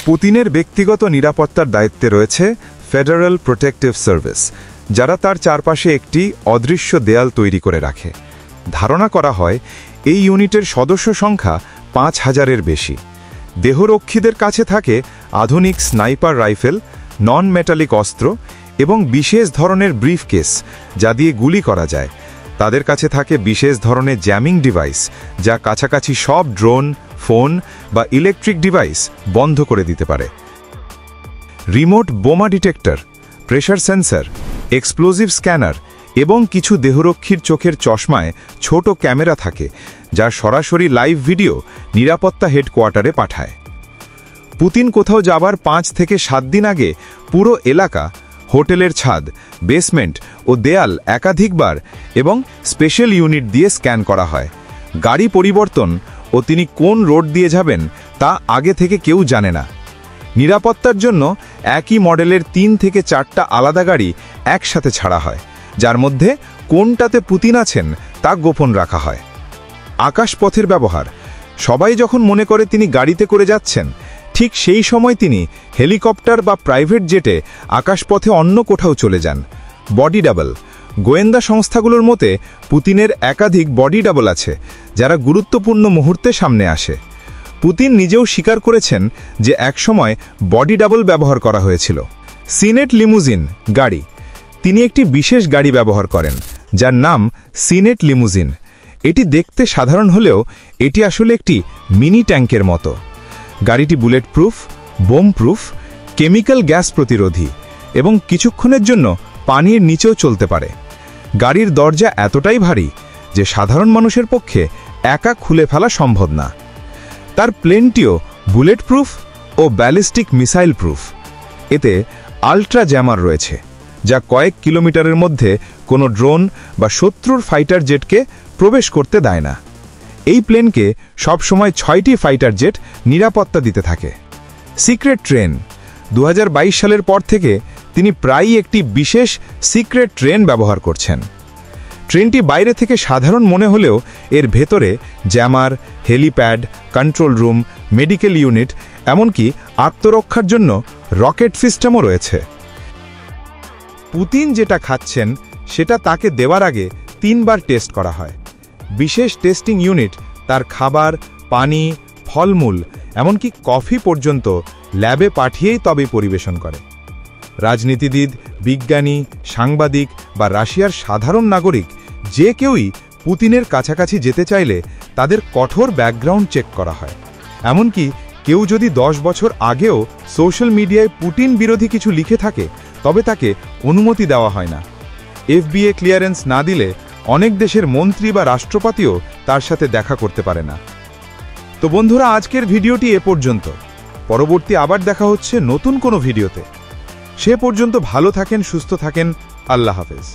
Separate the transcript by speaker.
Speaker 1: পুতিনের ব্যক্তিগত নিরাপত্তার দায়িত্বে রয়েছে ফেডারেল প্রোটেকটিভ সার্ভিস, যারা তার চারপাশে একটি অদৃশ্য দেয়াল তৈরি করে রাখে। ধারণা করা হয় এই ইউনিটের সদস্য সংখ্যা ৫,০০০-এর বেশি। দেহরক্ষীদের কাছে থাকে আধুনিক স্নাইপার রাইফেল, নন মেটালিক অস্ত্র এবং বিশেষ ধরনের ব্রিফকেস, যা দিয়ে গুলি করা যায়। তাদের কাছে থাকে বিশেষ ধরনের জ্যামিং ডিভাইস, যা কাছাকাছি সব ড্রোন, ফোন বা ইলেকট্রিক ডিভাইস বন্ধ করে দিতে পারে। রিমোট বোমা detector, pressure sensor, explosive scanner এবং কিছু দেহরক্ষীর চোখের চশমায় ছোট ক্যামেরা থাকে, যা সরাসরি লাইভ ভিডিও নিরাপত্তা হেডকোয়ার্টারে পাঠায়। পুতিন কোথাও যাবার ৫ থেকে ৭ দিন আগে পুরো এলাকা, হোটেলের ছাদ, বেসমেন্ট ও দেয়াল একাধিকবার এবং স্পেশাল ইউনিট দিয়ে স্ক্যান করা হয়। গাড়ি পরিবর্তন ও তিনি কোন রোড দিয়ে যাবেন তা আগে থেকে কেউ জানে না। নিরাপত্তার জন্য একই মডেলের ৩ থেকে ৪টা আলাদা গাড়ি একসাথে ছাড়া হয়, যার মধ্যে কোনটাতে পুতিন আছেন তা গোপন রাখা হয়। আকাশপথের ব্যবহার, সবাই যখন মনে করে তিনি গাড়িতে করে যাচ্ছেন, ঠিক সেই সময় তিনি হেলিকপ্টার বা প্রাইভেট জেটে আকাশপথে অন্য কোথাও চলে যান। বডি ডাবল, গোয়েন্দা সংস্থাগুলোর মতে পুতিনের একাধিক বডি ডাবল আছে, যারা গুরুত্বপূর্ণ মুহূর্তে সামনে আসে। পুতিন নিজেও স্বীকার করেছেন যে একসময় বডি ডাবল ব্যবহার করা হয়েছিল। সিনেট লিমুজিন গাড়ি, তিনি একটি বিশেষ গাড়ি ব্যবহার করেন, যার নাম সিনেট লিমুজিন। এটি দেখতে সাধারণ হলেও এটি আসলে একটি মিনি ট্যাঙ্কের মতো। গাড়িটি bullet proof, bomb proof, chemical gas প্রতিরোধী এবং কিছুক্ষণের জন্য পানির নিচেও চলতে পারে। গাড়ির দরজা এতটাই ভারী যে সাধারণ মানুষের পক্ষে একা খুলে ফেলা সম্ভব না। তার প্লেনটিও bullet proof oh ballistic missile proof. এতে আল্ট্রা জ্যামার রয়েছে, যা কয়েক কিলোমিটারের মধ্যে কোনো ড্রোন বা শত্রুর ফাইটার জেটকে প্রবেশ করতে দেয় না। এই প্লেনকে সবসময় ৬টি ফাইটার জেট নিরাপত্তা দিতে থাকে। সিক্রেট ট্রেন, ২০২২ সালের পর থেকে তিনি প্রায়ই একটি বিশেষ সিক্রেট ট্রেন ব্যবহার করছেন। ট্রেনটি বাইরে থেকে সাধারণ মনে হলেও এর ভেতরে jammer, helipad, control room, medical unit, এমনকি আত্মরক্ষার জন্য রকেট সিস্টেমও রয়েছে। পুতিন যেটা খাচ্ছেন সেটা তাকে দেওয়ার আগে ৩ বার টেস্ট করা হয়। বিশেষ টেস্টিং ইউনিট তার খাবার, পানি, ফলমূল, এমনকি কফি পর্যন্ত ল্যাবে পাঠিয়েই তবে পরিবেশন করে। রাজনীতিবিদ, বিজ্ঞানী, সাংবাদিক বা রাশিয়ার সাধারণ নাগরিক যে কেউই পুতিনের কাছাকাছি যেতে চাইলে তাদের কঠোর ব্যাকগ্রাউন্ড চেক করা হয়। এমনকি কেউ যদি ১০ বছর আগেও সোশ্যাল মিডিয়ায় পুতিন বিরোধী কিছু লিখে থাকে, তবে তাকে অনুমতি দেওয়া হয় না। এফবিএ ক্লিয়ারেন্স না দিলে অনেক দেশের মন্ত্রী বা রাষ্ট্রপতিও তার সাথে দেখা করতে পারে না। তো বন্ধুরা, আজকের ভিডিওটি এ পর্যন্ত। পরবর্তী আবার দেখা হচ্ছে নতুন কোনো ভিডিওতে। সে পর্যন্ত ভালো থাকেন, সুস্থ থাকেন। আল্লাহ হাফেজ।